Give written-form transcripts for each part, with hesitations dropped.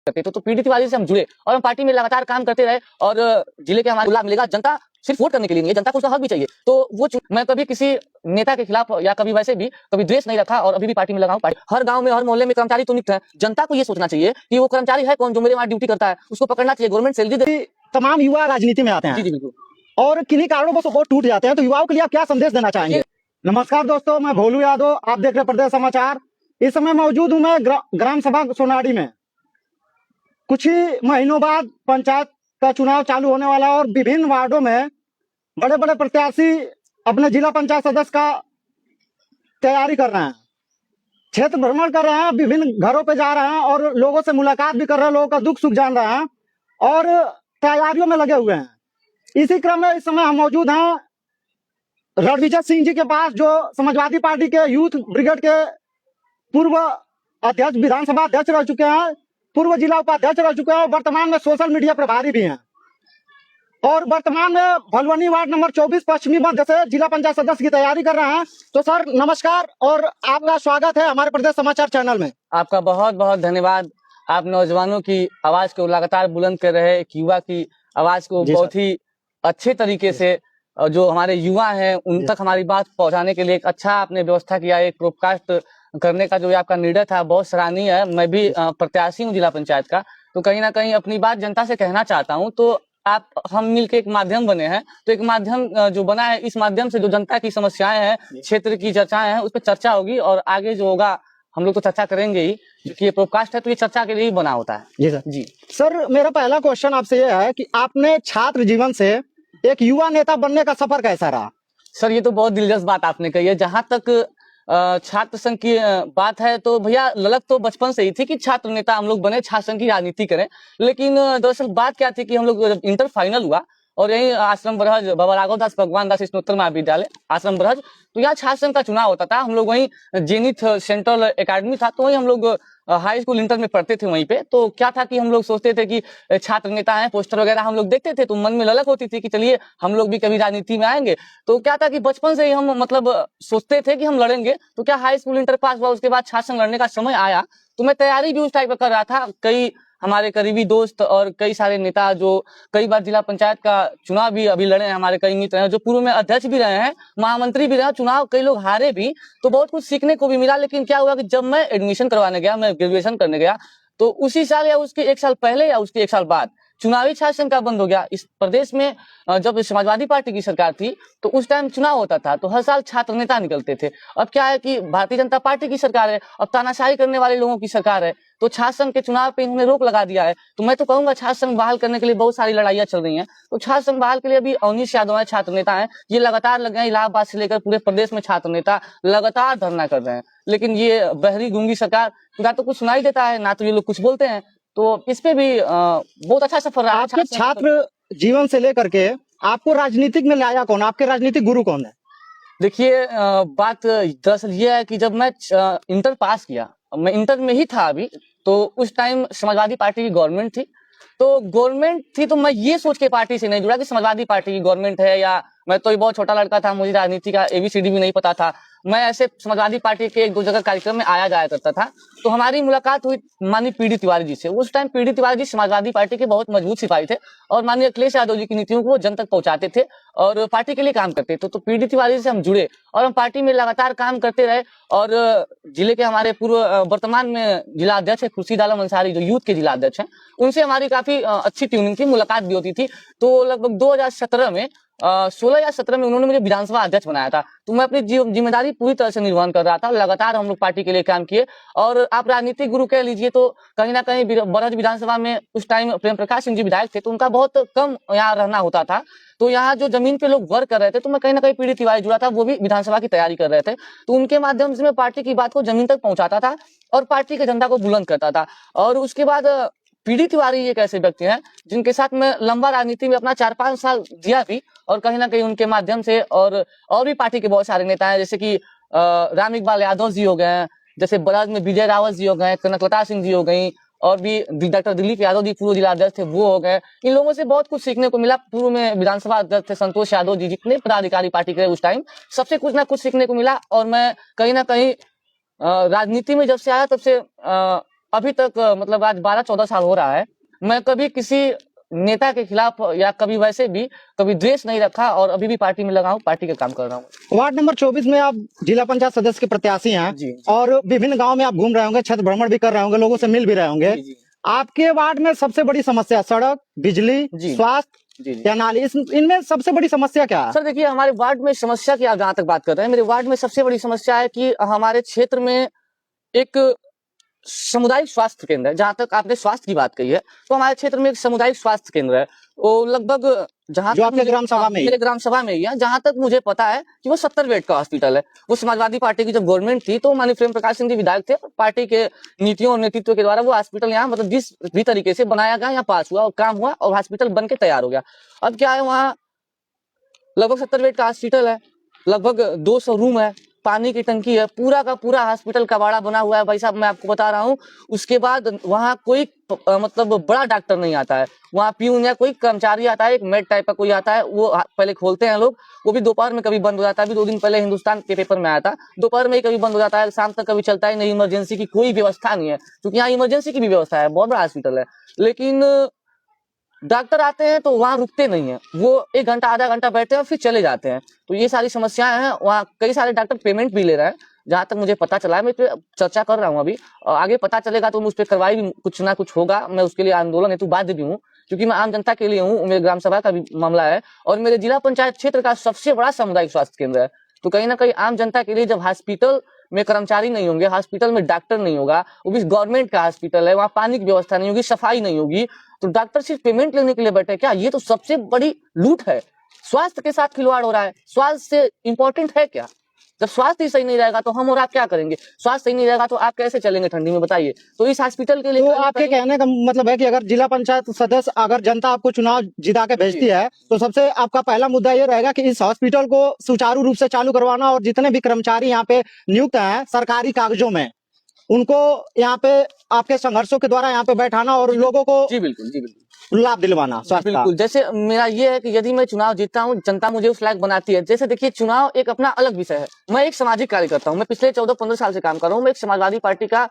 करते तो पीढ़ी तिवारी से हम जुड़े और हम पार्टी में लगातार काम करते रहे और जिले के हमारे लाभ मिलेगा। जनता सिर्फ वोट करने के लिए नहीं है, जनता को उसका हक भी चाहिए। तो वो मैं कभी किसी नेता के खिलाफ या कभी वैसे भी कभी द्वेष नहीं रखा और अभी भी पार्टी में लगा हूं। हर गांव में हर मोहल्ले में कर्मचारी तो नियुक्त है, जनता को ये सोचना चाहिए कि वो कर्मचारी है कौन जो मेरे वहां ड्यूटी करता है, उसको पकड़ना चाहिए। गवर्नमेंट सैलरी दे। तमाम युवा राजनीति में आते हैं। जी जी बिल्कुल। और किन्हीं कारणों से वोट टूट जाते हैं, तो युवाओं के लिए आप क्या संदेश देना चाहेंगे? नमस्कार दोस्तों, मैं भोलू यादव, आप देख रहे प्रदेश समाचार। इस समय मौजूद हूं मैं ग्राम सभा सोनाड़ी में। कुछ ही महीनों बाद पंचायत का चुनाव चालू होने वाला है और विभिन्न वार्डों में बड़े बड़े प्रत्याशी अपने जिला पंचायत सदस्य का तैयारी कर रहे हैं, क्षेत्र भ्रमण कर रहे हैं, विभिन्न घरों पे जा रहे हैं और लोगों से मुलाकात भी कर रहे हैं, लोगों का दुख सुख जान रहे हैं और तैयारियों में लगे हुए हैं। इसी क्रम में इस समय हम मौजूद हैं रणविजय सिंह जी के पास, जो समाजवादी पार्टी के यूथ ब्रिगेड के पूर्व अध्यक्ष, विधानसभा अध्यक्ष रह चुके हैं, पूर्व जिला उपाध्यक्ष रह चुके हैं, वर्तमान में सोशल मीडिया प्रभारी भी हैं और वर्तमान में भलवनी वार्ड नंबर 24 पश्चिमी मध्य से जिला पंचायत सदस्य की तैयारी कर रहे हैं। तो सर नमस्कार और आपका स्वागत है हमारे प्रदेश समाचार चैनल में। आपका बहुत बहुत धन्यवाद। आप नौजवानों की आवाज को लगातार बुलंद कर रहे हैं, एक युवा की आवाज को बहुत ही अच्छे तरीके से जो हमारे युवा हैं उन तक हमारी बात पहुंचाने के लिए एक अच्छा आपने व्यवस्था किया। एक प्रोडकास्ट करने का जो आपका निर्णय था बहुत सराहनीय है। मैं भी प्रत्याशी हूँ जिला पंचायत का, तो कहीं ना कहीं अपनी बात जनता से कहना चाहता हूँ। तो आप हम मिलकर एक माध्यम बने हैं, तो एक माध्यम जो बना है, इस माध्यम से जो जनता की समस्याएं हैं, क्षेत्र की चर्चाएं हैं, उस पर चर्चा होगी और आगे जो होगा हम लोग तो चर्चा करेंगे ही, क्योंकि ये प्रोडकास्ट है तो ये चर्चा के लिए ही बना होता है। जी सर। जी सर, मेरा पहला क्वेश्चन आपसे ये है कि आपने छात्र जीवन से एक युवा नेता बनने का सफर कैसा रहा? सर ये तो बहुत दिलचस्प बात आपने कही है। जहां तक छात्र संघ की बात है तो भैया ललक तो बचपन से ही थी कि छात्र नेता हम लोग बने, छात्र संघ की राजनीति करें। लेकिन दरअसल बात क्या थी कि हम लोग जब इंटर फाइनल हुआ और यही आश्रम बरहज बाबा राघव दास भगवान दास स्नोत्तर महाविद्यालय आश्रम बरहज, तो यहाँ छात्र संघ का चुनाव होता था। हम लोग वहीं जेनिथ सेंट्रल एकेडमी था, तो वहीं हम लोग हाई स्कूल इंटर में पढ़ते थे वहीं पे। तो क्या था कि हम लोग सोचते थे कि छात्र नेता हैं, पोस्टर वगैरह हम लोग देखते थे तो मन में ललक होती थी कि चलिए हम लोग भी कभी राजनीति में आएंगे। तो क्या था कि बचपन से ही हम मतलब सोचते थे कि हम लड़ेंगे। तो क्या हाई स्कूल इंटर पास हुआ, उसके बाद छात्र संघ लड़ने का समय आया तो मैं तैयारी भी उस टाइप का कर रहा था। कई हमारे करीबी दोस्त और कई सारे नेता जो कई बार जिला पंचायत का चुनाव भी अभी लड़े हैं, हमारे कई मित्र हैं जो पूर्व में अध्यक्ष भी रहे हैं, महामंत्री भी रहे, चुनाव कई लोग हारे भी, तो बहुत कुछ सीखने को भी मिला। लेकिन क्या हुआ कि जब मैं एडमिशन करवाने गया, मैं ग्रेजुएशन करने गया, तो उसी साल या उसके एक साल पहले या उसके एक साल बाद चुनावी छात्र संघ का बंद हो गया। इस प्रदेश में जब समाजवादी पार्टी की सरकार थी तो उस टाइम चुनाव होता था, तो हर साल छात्र नेता निकलते थे। अब क्या है कि भारतीय जनता पार्टी की सरकार है, अब तानाशाही करने वाले लोगों की सरकार है, तो छात्र संघ के चुनाव पे इन्होंने रोक लगा दिया है। तो मैं तो कहूंगा छात्र संघ बहाल करने के लिए बहुत सारी लड़ाइयां चल रही हैं। तो छात्र संघ बहाल के लिए अभी अवनीश यादव है, छात्र नेता है, ये लगातार लगे हैं। इलाहाबाद से लेकर पूरे प्रदेश में छात्र नेता लगातार धरना कर रहे हैं। लेकिन ये बहरी गूंगी सरकार ना तो कुछ सुनाई देता है, ना तो ये लोग कुछ बोलते हैं। तो इस पे भी बहुत अच्छा सफर रहा। आपके छात्र जीवन से लेकर के आपको राजनीतिक में लाया कौन? आपके राजनीतिक गुरु कौन है? देखिए बात दरअसल ये है कि जब मैं इंटर पास किया, मैं इंटर में ही था अभी, तो उस टाइम समाजवादी पार्टी की गवर्नमेंट थी। तो मैं ये सोच के पार्टी से नहीं जुड़ा कि समाजवादी पार्टी की गवर्नमेंट है, या मैं तो बहुत छोटा लड़का था, मुझे राजनीति का एबीसीडी भी नहीं पता था। मैं ऐसे समाजवादी पार्टी के एक दो जगह कार्यक्रम में आया जाया करता था, तो हमारी मुलाकात हुई माननीय पीडी तिवारी जी से। उस time PD Tiwari ji Samajwadi party के बहुत मजबूत सिपाही थे और माननीय अखिलेश यादव जी की नीतियों को जन तक पहुंचाते थे और पार्टी के लिए काम करते थे। तो पीडी तिवारी से हम जुड़े और हम पार्टी में लगातार काम करते रहे। और जिले के हमारे पूर्व वर्तमान में जिला अध्यक्ष है खुर्शीद आलम अंसारी, जो यूथ के जिला अध्यक्ष हैं, उनसे हमारी काफी अच्छी ट्यूनिंग थी, मुलाकात भी होती थी। तो लगभग 2017 में 16 या 17 में उन्होंने मुझे विधानसभा अध्यक्ष बनाया था। तो मैं अपनी जिम्मेदारी पूरी तरह से निर्वहन कर रहा था। लगातार हम लोग पार्टी के लिए काम किए और आप राजनीतिक गुरु कह लीजिए तो कहीं ना कहीं बरहज विधानसभा में उस टाइम प्रेम प्रकाश सिंह जी विधायक थे, तो उनका बहुत कम यहाँ रहना होता था। तो यहाँ जो जमीन पे लोग वर्क कर रहे थे, तो मैं कहीं ना कहीं पीडी तिवारी जुड़ा था, वो भी विधानसभा की तैयारी कर रहे थे। तो उनके माध्यम से मैं पार्टी की बात को जमीन तक पहुंचाता था और पार्टी के झंडा को बुलंद करता था। और उसके बाद पीडी तिवारी एक ऐसे व्यक्ति हैं जिनके साथ मैं लंबा राजनीति में अपना 4-5 साल दिया भी, और कहीं ना कहीं उनके माध्यम से और भी पार्टी के बहुत सारे नेता हैं, जैसे कि राम इकबाल यादव जी हो गए, जैसे बराज में विजय रावत जी हो गए, कनकलता सिंह जी हो गई, और भी डॉक्टर दिलीप यादव जी पूर्व जिला अध्यक्ष थे, वो हो गए। इन लोगों से बहुत कुछ सीखने को मिला। पूर्व में विधानसभा अध्यक्ष थे संतोष यादव जी, जितने पदाधिकारी पार्टी के उस टाइम, सबसे कुछ ना कुछ सीखने को मिला। और मैं कहीं ना कहीं राजनीति में जब से आया तब से अभी तक मतलब आज 12-14 साल हो रहा है, मैं कभी किसी नेता के खिलाफ या कभी वैसे भी कभी द्वेष नहीं रखा और अभी भी पार्टी में लगा हूँ, पार्टी का काम कर रहा हूँ। वार्ड नंबर 24 में आप जिला पंचायत सदस्य के प्रत्याशी हैं जी, और विभिन्न गांव में आप घूम रहे होंगे, क्षेत्र भ्रमण भी कर रहे होंगे, लोगों से मिल भी रहे होंगे। जी, जी। आपके वार्ड में सबसे बड़ी समस्या सड़क, बिजली, जी। स्वास्थ्य जी, जी। या नाली, इनमें सबसे बड़ी समस्या क्या है? सर देखिए, हमारे वार्ड में समस्या की आप जहाँ तक बात कर रहे हैं, मेरे वार्ड में सबसे बड़ी समस्या है कि हमारे क्षेत्र में एक सामुदायिक स्वास्थ्य केंद्र है। जहाँ तक आपने स्वास्थ्य की बात कही है, तो हमारे क्षेत्र में एक सामुदायिक स्वास्थ्य केंद्र है। वो लगभग जहाँ जो तक आपके मुझे ग्राम सभा में ही? मेरे ग्राम सभा में ही है। जहाँ तक मुझे पता है कि वो 70 बेड का हॉस्पिटल है। वो समाजवादी पार्टी की जब गवर्नमेंट थी तो माननीय प्रेम प्रकाश सिंह जी विधायक थे। पार्टी के नीतियों और नेतृत्व के द्वारा वो हॉस्पिटल यहाँ मतलब जिस भी तरीके से बनाया गया, यहाँ पास हुआ और काम हुआ और हॉस्पिटल बन के तैयार हो गया। अब क्या है, वहाँ लगभग 70 बेड का हॉस्पिटल है, लगभग 200 रूम है, पानी की टंकी है, पूरा का पूरा हॉस्पिटल कबाड़ा बना हुआ है भाई साहब, मैं आपको बता रहा हूँ। उसके बाद वहाँ कोई मतलब बड़ा डॉक्टर नहीं आता है। वहाँ प्यून या कोई कर्मचारी आता है, एक मेड टाइप का कोई आता है, वो पहले खोलते हैं लोग, वो भी दोपहर में कभी बंद हो जाता है। अभी 2 दिन पहले हिंदुस्तान के पेपर में आया था, दोपहर में ही कभी बंद हो जाता है, शाम तक कभी चलता ही नहीं। इमरजेंसी की कोई व्यवस्था नहीं है, क्योंकि यहाँ इमरजेंसी की भी व्यवस्था है, बहुत बड़ा हॉस्पिटल है, लेकिन डॉक्टर आते हैं तो वहाँ रुकते नहीं है, वो 1 घंटा आधा घंटा बैठते हैं और फिर चले जाते हैं। तो ये सारी समस्याएं हैं। वहाँ कई सारे डॉक्टर पेमेंट भी ले रहे हैं, जहाँ तक मुझे पता चला है। मैं इस पे चर्चा कर रहा हूँ अभी, और आगे पता चलेगा तो उस पर कार्रवाई भी कुछ ना कुछ होगा। मैं उसके लिए आंदोलन हेतु बाध्य भी हूँ, क्योंकि मैं आम जनता के लिए हूँ। मेरे ग्राम सभा का भी मामला है और मेरे जिला पंचायत क्षेत्र का सबसे बड़ा सामुदायिक स्वास्थ्य केंद्र है। तो कहीं ना कहीं आम जनता के लिए जब हॉस्पिटल में कर्मचारी नहीं होंगे, हॉस्पिटल में डॉक्टर नहीं होगा, वो भी गवर्नमेंट का हॉस्पिटल है, वहाँ पानी की व्यवस्था नहीं होगी, सफाई नहीं होगी, तो डॉक्टर सिर्फ पेमेंट लेने के लिए बैठे क्या? ये तो सबसे बड़ी लूट है। स्वास्थ्य के साथ खिलवाड़ हो रहा है। स्वास्थ्य से इंपॉर्टेंट है क्या? जब स्वास्थ्य ही सही नहीं रहेगा तो हम और आप क्या करेंगे? स्वास्थ्य सही नहीं रहेगा तो आप कैसे चलेंगे ठंडी में, बताइए। तो इस हॉस्पिटल के लिए तो आपके कहने का मतलब है कि अगर जिला पंचायत सदस्य, अगर जनता आपको चुनाव जिता के भेजती है, तो सबसे आपका पहला मुद्दा ये रहेगा कि इस हॉस्पिटल को सुचारू रूप से चालू करवाना और जितने भी कर्मचारी यहाँ पे नियुक्त हैं सरकारी कागजों में, उनको यहाँ पे आपके संघर्षों के द्वारा यहाँ पे बैठाना और लोगों को जी बिल्कुल, जी बिल्कुल, लाभ दिलवाना स्वास्थ्य का। बिल्कुल। जैसे मेरा ये है कि यदि मैं चुनाव जीतता हूँ, जनता मुझे उस लायक बनाती है। जैसे देखिए, चुनाव एक अपना अलग विषय है। मैं एक सामाजिक कार्यकर्ता हूँ, मैं पिछले 14-15 साल से काम कर रहा हूँ। मैं एक समाजवादी पार्टी का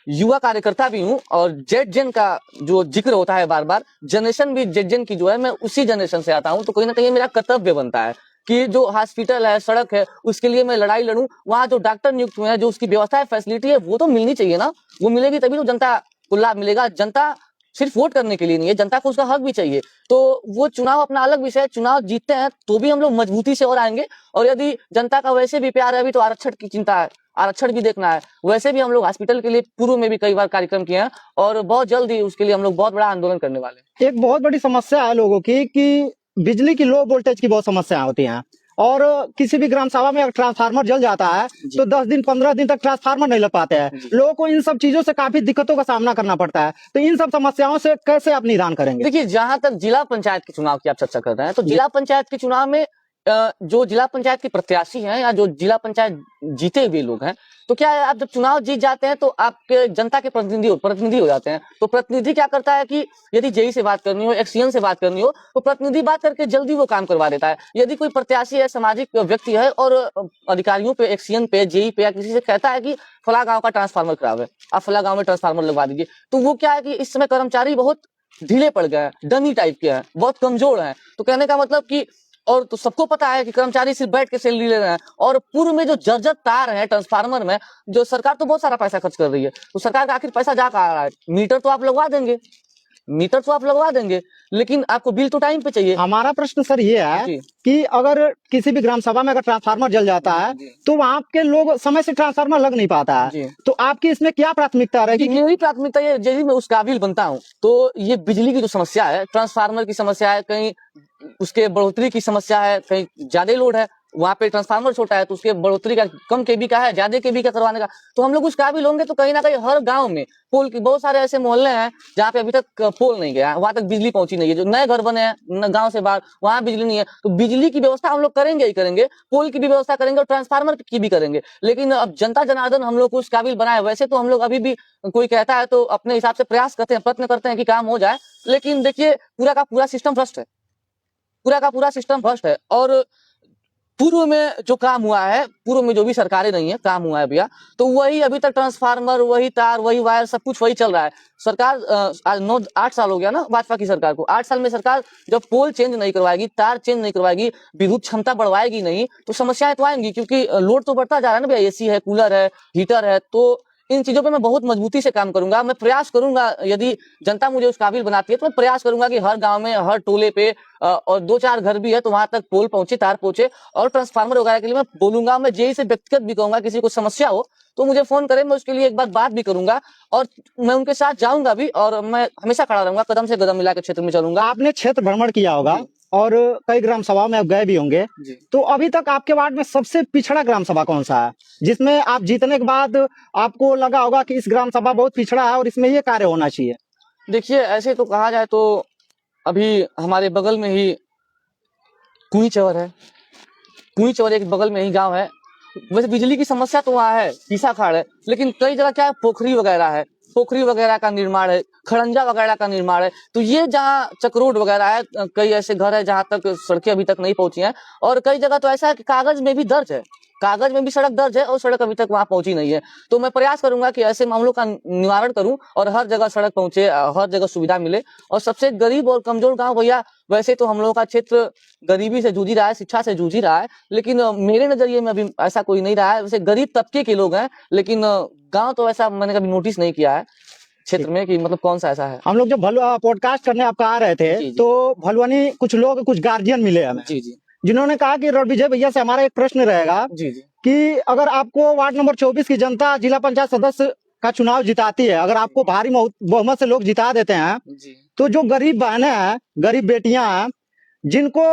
युवा कार्यकर्ता भी हूँ, और जेड जेन का जो जिक्र होता है बार बार, जनरेशन भी जेड जेन की जो है, मैं उसी जनरेशन से आता हूँ। तो कहीं ना कहीं मेरा कर्तव्य बनता है कि जो हॉस्पिटल है, सड़क है, उसके लिए मैं लड़ाई लड़ूं। वहाँ जो डॉक्टर नियुक्त हुए हैं, जो उसकी व्यवस्था है, फैसिलिटी है, वो तो मिलनी चाहिए ना। वो मिलेगी तभी तो जनता को लाभ मिलेगा। जनता सिर्फ वोट करने के लिए नहीं है, जनता को उसका हक भी चाहिए। तो वो चुनाव अपना अलग विषय है। चुनाव जीतते हैं तो भी हम लोग मजबूती से और आएंगे, और यदि जनता का वैसे भी प्यार है, अभी तो आरक्षण की चिंता है, आरक्षण भी देखना है, वैसे भी हम लोग हॉस्पिटल के लिए पूर्व में भी कई बार कार्यक्रम किए हैं, और बहुत जल्द ही उसके लिए हम लोग बहुत बड़ा आंदोलन करने वाले हैं। एक बहुत बड़ी समस्या है लोगों की कि बिजली की लो वोल्टेज की बहुत समस्याएं होती हैं, और किसी भी ग्राम सभा में अगर ट्रांसफार्मर जल जाता है तो 10 दिन 15 दिन तक ट्रांसफार्मर नहीं लग पाते हैं। लोगों को इन सब चीजों से काफी दिक्कतों का सामना करना पड़ता है। तो इन सब समस्याओं से कैसे आप निदान करेंगे? देखिए, जहां तक जिला पंचायत के चुनाव की आप चर्चा कर रहे हैं, तो जिला पंचायत के चुनाव में जो जिला पंचायत के प्रत्याशी हैं या जो जिला पंचायत जीते हुए लोग हैं, तो क्या है, आप जब चुनाव जीत जाते हैं तो आपके जनता के प्रतिनिधि हो जाते हैं। तो प्रतिनिधि क्या करता है कि यदि जेई से बात करनी हो, एक्सीएन से बात करनी हो, तो प्रतिनिधि बात करके जल्दी वो काम करवा देता है। यदि कोई प्रत्याशी है, सामाजिक व्यक्ति है, और अधिकारियों पे, एक्सीएन पे, जेई पे या किसी से कहता है कि फला गाँव का ट्रांसफार्मर खराब है, आप फला गाँव में ट्रांसफार्मर लगवा दीजिए, तो वो क्या है कि इस समय कर्मचारी बहुत ढीले पड़ गए हैं, डमी टाइप के हैं, बहुत कमजोर हैं। तो कहने का मतलब कि, और तो सबको पता है कि कर्मचारी सिर्फ बैठ के सैलरी ले रहे हैं, और पूर्व में जो जर्जर तार है ट्रांसफार्मर में, जो सरकार तो बहुत सारा पैसा खर्च कर रही है, तो सरकार का आखिर पैसा जा कहाँ रहा है? मीटर तो आप लगवा देंगे, मीटर तो आप लगवा देंगे, लेकिन आपको बिल तो टाइम पे चाहिए। हमारा प्रश्न सर ये है कि अगर किसी भी ग्राम सभा में अगर ट्रांसफार्मर जल जाता है तो वहाँ के लोग समय से ट्रांसफार्मर लग नहीं पाता है, तो आपकी इसमें क्या प्राथमिकता रहेगी? मेरी प्राथमिकता ये, यदि मैं उस काबिल बनता हूँ, तो ये बिजली की जो समस्या है, ट्रांसफार्मर की समस्या है, कहीं उसके बढ़ोतरी की समस्या है, कहीं ज्यादा लोड है, वहां पे ट्रांसफार्मर छोटा है तो उसके बढ़ोतरी का, कम केबी का है, ज्यादा केबी का करवाने का, तो हम लोग उस काबिल होंगे तो कहीं ना कहीं हर गांव में पोल की, बहुत सारे ऐसे मोहल्ले हैं जहाँ पे अभी तक पोल नहीं गया, वहां तक बिजली पहुंची नहीं है, जो नए घर बने हैं गांव से बाहर, वहां बिजली नहीं है। तो बिजली की व्यवस्था हम लोग करेंगे ही करेंगे, पोल की भी व्यवस्था करेंगे और ट्रांसफार्मर की भी करेंगे, लेकिन अब जनता जनार्दन हम लोग को उस काबिल बनाए। वैसे तो हम लोग अभी भी, कोई कहता है तो अपने हिसाब से प्रयास करते हैं, प्रयत्न करते हैं कि काम हो जाए, लेकिन देखिए पूरा का पूरा सिस्टम भ्रष्ट है, पूरा का पूरा सिस्टम भ्रष्ट है। और पूर्व में जो काम हुआ है, पूर्व में जो भी सरकारें नहीं है काम हुआ है भैया, तो वही अभी तक ट्रांसफार्मर, वही तार, वही वायर, सब कुछ वही चल रहा है। सरकार आज 8 साल हो गया ना भाजपा की सरकार को। 8 साल में सरकार जब पोल चेंज नहीं करवाएगी, तार चेंज नहीं करवाएगी, विद्युत क्षमता बढ़वाएगी नहीं, तो समस्याएं तो आएंगी, क्योंकि लोड तो बढ़ता जा रहा है ना भैया। एसी है, कूलर है, हीटर है, तो इन चीजों पे मैं बहुत मजबूती से काम करूंगा। मैं प्रयास करूंगा, यदि जनता मुझे उस काबिल बनाती है तो मैं प्रयास करूंगा कि हर गांव में, हर टोले पे और 2-4 घर भी है तो वहां तक पोल पहुंचे, तार पहुंचे। और ट्रांसफार्मर वगैरह के लिए मैं बोलूंगा, मैं जेई से व्यक्तिगत भी कहूंगा, किसी को समस्या हो तो मुझे फोन करें, मैं उसके लिए एक बार बात भी करूंगा और मैं उनके साथ जाऊंगा भी, और मैं हमेशा खड़ा रहूंगा, कदम से कदम मिला के क्षेत्र में चलूंगा। आपने क्षेत्र भ्रमण किया होगा और कई ग्राम सभा में आप गए भी होंगे, जी। तो अभी तक आपके वार्ड में सबसे पिछड़ा ग्राम सभा कौन सा है, जिसमें आप जीतने के बाद आपको लगा होगा कि इस ग्राम सभा बहुत पिछड़ा है और इसमें ये कार्य होना चाहिए? देखिए, ऐसे तो कहा जाए तो अभी हमारे बगल में ही कुई चवर है। कुई चवर एक बगल में ही गांव है। वैसे बिजली की समस्या तो वहाँ है, पीसा खाड़ है, लेकिन कई जगह क्या है, पोखरी वगैरह है, पोखरी वगैरह का निर्माण है, खड़ंजा वगैरह का निर्माण है। तो ये जहाँ चक्रोड वगैरह है, कई ऐसे घर है जहाँ तक सड़कें अभी तक नहीं पहुंची हैं, और कई जगह तो ऐसा है कि कागज में भी दर्ज है, कागज में भी सड़क दर्ज है और सड़क अभी तक वहां पहुंची नहीं है। तो मैं प्रयास करूंगा कि ऐसे मामलों का निवारण करूं और हर जगह सड़क पहुंचे, हर जगह सुविधा मिले। और सबसे गरीब और कमजोर गांव भैया, वैसे तो हम लोगों का क्षेत्र गरीबी से जूझ ही रहा है, शिक्षा से जूझ ही रहा है, लेकिन मेरे नजरिए में अभी ऐसा कोई नहीं रहा है। वैसे गरीब तबके के लोग हैं, लेकिन गांव तो ऐसा मैंने कभी नोटिस नहीं किया है क्षेत्र में कि मतलब कौन सा ऐसा है। हम लोग जब पॉडकास्ट करने आपका आ रहे थे, जी, जी। तो भलवानी कुछ लोग, कुछ गार्जियन मिले हमें, जी जी जिन्होंने कहा कि रणविजय भैया से हमारा एक प्रश्न रहेगा जी जी कि अगर आपको वार्ड नंबर 24 की जनता जिला पंचायत सदस्य का चुनाव जिताती है, अगर आपको भारी बहुमत से लोग जिता देते हैं, जी तो जो गरीब बहनें हैं, गरीब बेटियां हैं, जिनको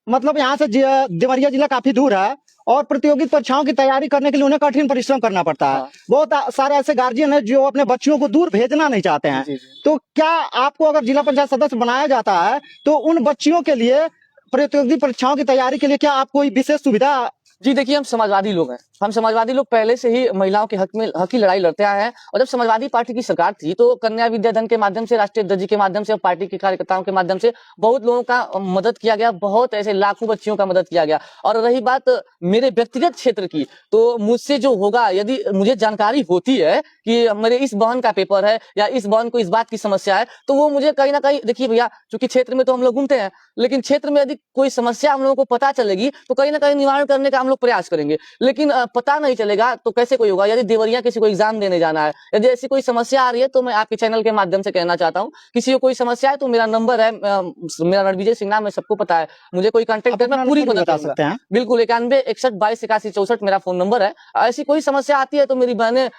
मतलब यहाँ से देवरिया जिला काफी दूर है और प्रतियोगी परीक्षाओं की तैयारी करने के लिए उन्हें कठिन परिश्रम करना पड़ता है। हाँ। बहुत सारे ऐसे गार्जियन हैं जो अपने बच्चियों को दूर भेजना नहीं चाहते हैं। जी जी तो क्या आपको अगर जिला पंचायत सदस्य बनाया जाता है तो उन बच्चियों के लिए प्रतियोगी परीक्षाओं की तैयारी के लिए क्या आप कोई विशेष सुविधा? जी, देखिए, हम समाजवादी लोग हैं। हम समाजवादी लोग पहले से ही महिलाओं के हक की लड़ाई लड़ते आए हैं। और जब समाजवादी पार्टी की सरकार थी तो कन्या विद्याधन के माध्यम से, राष्ट्रीय दर्जी के माध्यम से और पार्टी के कार्यकर्ताओं के माध्यम से बहुत लोगों का मदद किया गया, बहुत ऐसे लाखों बच्चियों का मदद किया गया। और रही बात मेरे व्यक्तिगत क्षेत्र की, तो मुझसे जो होगा, यदि मुझे जानकारी होती है कि मेरे इस बहन का पेपर है या इस बहन को इस बात की समस्या है, तो वो मुझे कहीं ना कहीं, देखिए भैया, चूंकि क्षेत्र में तो हम लोग घूमते हैं, लेकिन क्षेत्र में यदि कोई समस्या हम लोगों को पता चलेगी तो कहीं ना कहीं निवारण करने का हम लोग प्रयास करेंगे। लेकिन पता नहीं चलेगा तो कैसे कोई होगा। यदि देवरिया किसी को एग्जाम देने जाना है, यदि ऐसी कोई समस्या आ रही है, तो मैं आपके चैनल के माध्यम से कहना चाहता हूँ, किसी को कोई समस्या है तो मेरा नंबर है, मेरा रणविजय सिंह नाम है, सबको पता है, मुझे कोई कांटेक्ट करना, पूरी मदद बता करूंगा। सकते हैं? बिल्कुल, 91 61 22 81 64 मेरा फोन नंबर है। ऐसी कोई समस्या आती है तो मेरी बहनें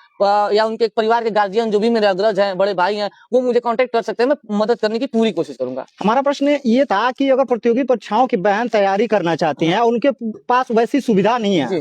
या उनके परिवार के गार्जियन, जो भी मेरे अग्रज हैं, बड़े भाई हैं, वो मुझे कांटेक्ट कर सकते हैं। मैं मदद करने की पूरी कोशिश करूंगा। हमारा प्रश्न ये था कि अगर प्रतियोगी परीक्षाओं की बहन तैयारी करना चाहती हैं, उनके पास वैसी सुविधा नहीं है जी।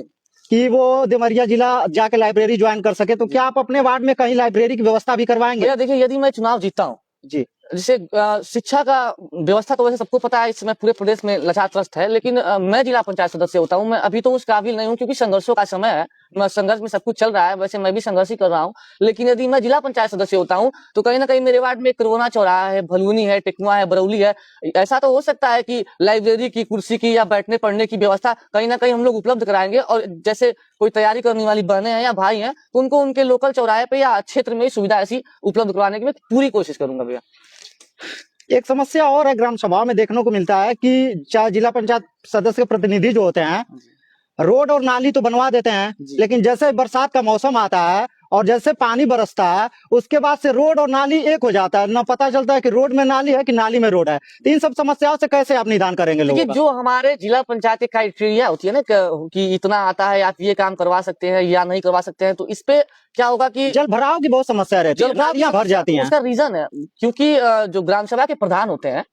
कि वो देवरिया जिला जाके लाइब्रेरी ज्वाइन कर सके, तो क्या आप अपने वार्ड में कहीं लाइब्रेरी की व्यवस्था भी करवाएंगे? भैया देखिए, यदि मैं चुनाव जीतता हूँ, जी। जैसे शिक्षा का व्यवस्था तो वैसे सबको पता है, इस समय पूरे प्रदेश में लचात्रस्त है, लेकिन मैं जिला पंचायत सदस्य होता हूँ, मैं अभी तो उस काबिल नहीं हूँ, क्योंकि संघर्षों का समय है, संघर्ष में सब कुछ चल रहा है। वैसे मैं भी संघर्ष ही कर रहा हूँ, लेकिन यदि मैं जिला पंचायत सदस्य होता हूँ तो कहीं ना कहीं मेरे वार्ड में करोना चौराहा है, भलुनी है, टेकुआ है, बरौली है। ऐसा तो हो सकता है कि लाइब्रेरी की, कुर्सी की या बैठने पढ़ने की व्यवस्था कहीं ना कहीं हम लोग उपलब्ध कराएंगे। और जैसे कोई तैयारी करने वाली बहनें हैं या भाई हैं, तो उनको उनके लोकल चौराहे पे या क्षेत्र में सुविधा ऐसी उपलब्ध करवाने की मैं पूरी कोशिश करूंगा भैया। एक समस्या और है ग्राम सभा में देखने को मिलता है कि चाहे जिला पंचायत सदस्य के प्रतिनिधि जो होते हैं, रोड और नाली तो बनवा देते हैं, लेकिन जैसे बरसात का मौसम आता है और जैसे पानी बरसता है, उसके बाद से रोड और नाली एक हो जाता है, ना पता चलता है कि रोड में नाली है कि नाली में रोड है। तो इन सब समस्याओं से कैसे आप निदान करेंगे लोगों देखिए, का? जो हमारे जिला पंचायत की क्राइटेरिया होती है ना कि इतना आता है, आप ये काम करवा सकते हैं या नहीं करवा सकते हैं, तो इस पे क्या होगा कि जल भराव की बहुत समस्या रहती है, नालियां भर जाती हैं। उसका रीजन है, क्योंकि जो ग्राम सभा के प्रधान होते हैं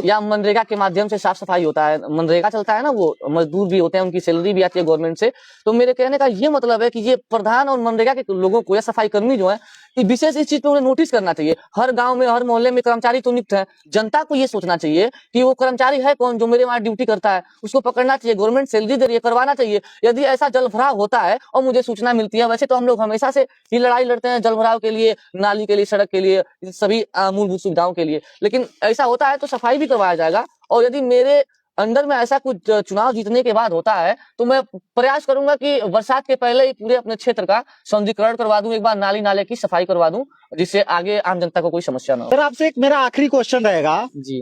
या मनरेगा के माध्यम से साफ सफाई होता है, मनरेगा चलता है ना, वो मजदूर भी होते हैं, उनकी सैलरी भी आती है गवर्नमेंट से। तो मेरे कहने का ये मतलब है कि ये प्रधान और मनरेगा के लोगों को या सफाई कर्मी जो है, विशेष इस चीज पे उन्हें नोटिस करना चाहिए। हर गांव में, हर मोहल्ले में कर्मचारी तो नियुक्त है, जनता को ये सोचना चाहिए कि वो कर्मचारी है कौन जो मेरे वहां ड्यूटी करता है, उसको पकड़ना चाहिए, गवर्नमेंट सैलरी दे रही है, करवाना चाहिए। यदि ऐसा जल भराव होता है और मुझे सूचना मिलती है, वैसे तो हम लोग हमेशा से ये लड़ाई लड़ते हैं जल भराव के लिए, नाली के लिए, सड़क के लिए, सभी मूलभूत सुविधाओं के लिए, लेकिन ऐसा होता है तो सफाई भी करवाया जाएगा। और यदि मेरे अंदर में ऐसा कुछ चुनाव जीतने के बाद होता है, तो मैं प्रयास करूंगा कि बरसात के पहले ही पूरे अपने क्षेत्र का सौंदर्यीकरण करवा दूं, एक बार नाली नाले की सफाई करवा दूं, जिससे आगे आम जनता को कोई समस्या ना हो। सर आपसे एक मेरा आखिरी क्वेश्चन रहेगा जी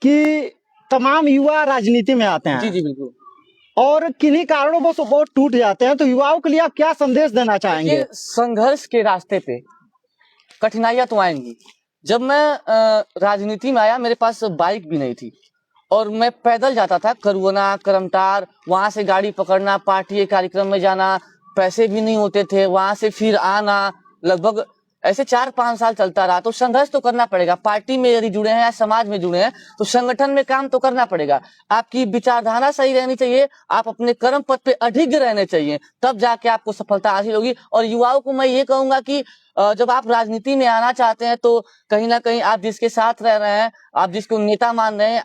कि तमाम युवा राजनीति में आते जी हैं जी बिल्कुल। और किन्हीं कारणों से वो टूट जाते हैं, तो युवाओं के लिए आप क्या संदेश देना चाहेंगे? ये संघर्ष के रास्ते पे कठिनाइयां तो आएंगी। जब मैं राजनीति में आया, मेरे पास बाइक भी नहीं थी और मैं पैदल जाता था, करुआना, करमटार, वहां से गाड़ी पकड़ना, पार्टी के कार्यक्रम में जाना, पैसे भी नहीं होते थे, वहां से फिर आना, लगभग ऐसे 4-5 साल चलता रहा। तो संघर्ष तो करना पड़ेगा। पार्टी में यदि जुड़े हैं या समाज में जुड़े हैं तो संगठन में काम तो करना पड़ेगा। आपकी विचारधारा सही रहनी चाहिए, आप अपने कर्म पथ पे अडिग रहने चाहिए, तब जाके आपको सफलता हासिल होगी। और युवाओं को मैं ये कहूंगा कि जब आप राजनीति में आना चाहते हैं तो कहीं ना कहीं आप जिसके साथ रह रहे हैं, आप जिसको नेता मान रहे हैं,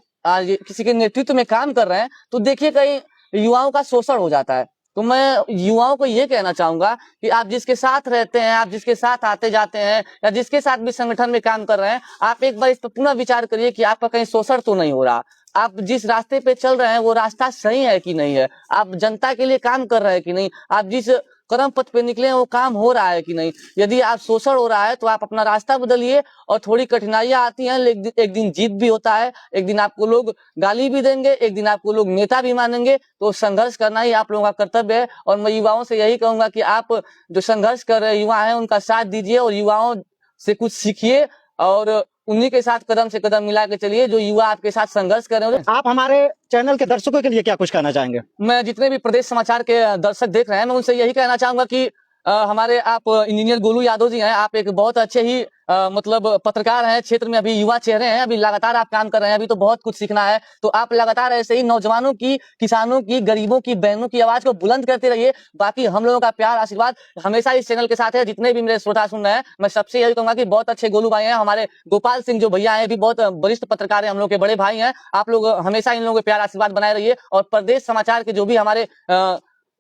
किसी के नेतृत्व में काम कर रहे हैं, तो देखिए कहीं युवाओं का शोषण हो जाता है। तो मैं युवाओं को ये कहना चाहूंगा कि आप जिसके साथ रहते हैं, आप जिसके साथ आते जाते हैं, या जिसके साथ भी संगठन में काम कर रहे हैं, आप एक बार इस पर पुनः विचार करिए कि आपका कहीं शोषण तो नहीं हो रहा। आप जिस रास्ते पे चल रहे हैं वो रास्ता सही है कि नहीं है, आप जनता के लिए काम कर रहे हैं कि नहीं, आप जिस कर्म पथ पे निकले हैं वो काम हो रहा है कि नहीं। यदि आप शोषण हो रहा है तो आप अपना रास्ता बदलिए। और थोड़ी कठिनाइयां आती हैं, लेकिन एक दिन जीत भी होता है, एक दिन आपको लोग गाली भी देंगे, एक दिन आपको लोग नेता भी मानेंगे। तो संघर्ष करना ही आप लोगों का कर्तव्य है। और मैं युवाओं से यही कहूंगा कि आप जो संघर्ष कर रहे युवा हैं उनका साथ दीजिए और युवाओं से कुछ सीखिए और उन्हीं के साथ कदम से कदम मिला के चलिए जो युवा आपके साथ संघर्ष कर रहे हैं। आप हमारे चैनल के दर्शकों के लिए क्या कुछ कहना चाहेंगे? मैं जितने भी प्रदेश समाचार के दर्शक देख रहे हैं, मैं उनसे यही कहना चाहूंगा कि हमारे आप इंजीनियर गोलू यादव जी हैं, आप एक बहुत अच्छे ही मतलब पत्रकार हैं, क्षेत्र में अभी युवा चेहरे हैं, अभी लगातार आप काम कर रहे हैं, अभी तो बहुत कुछ सीखना है। तो आप लगातार ऐसे ही नौजवानों की, किसानों की, गरीबों की, बहनों की आवाज को बुलंद करते रहिए। बाकी हम लोगों का प्यार आशीर्वाद हमेशा इस चैनल के साथ है। जितने भी मेरे श्रोता सुन रहे हैं, मैं सबसे यही कहूंगा कि बहुत अच्छे गोलू भाई हैं, हमारे गोपाल सिंह जो भैया हैं भी बहुत वरिष्ठ पत्रकार हैं, हम लोग के बड़े भाई हैं। आप लोग हमेशा इन लोगों के प्यार आशीर्वाद बनाए रहिए। और प्रदेश समाचार के जो भी हमारे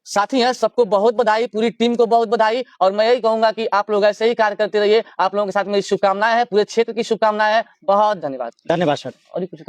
साथी हैं, सबको बहुत बधाई, पूरी टीम को बहुत बधाई। और मैं यही कहूंगा कि आप लोग ऐसे ही कार्य करते रहिए। आप लोगों के साथ मेरी शुभकामनाएं हैं, पूरे क्षेत्र की शुभकामनाएं हैं। बहुत धन्यवाद। धन्यवाद सर। और कुछ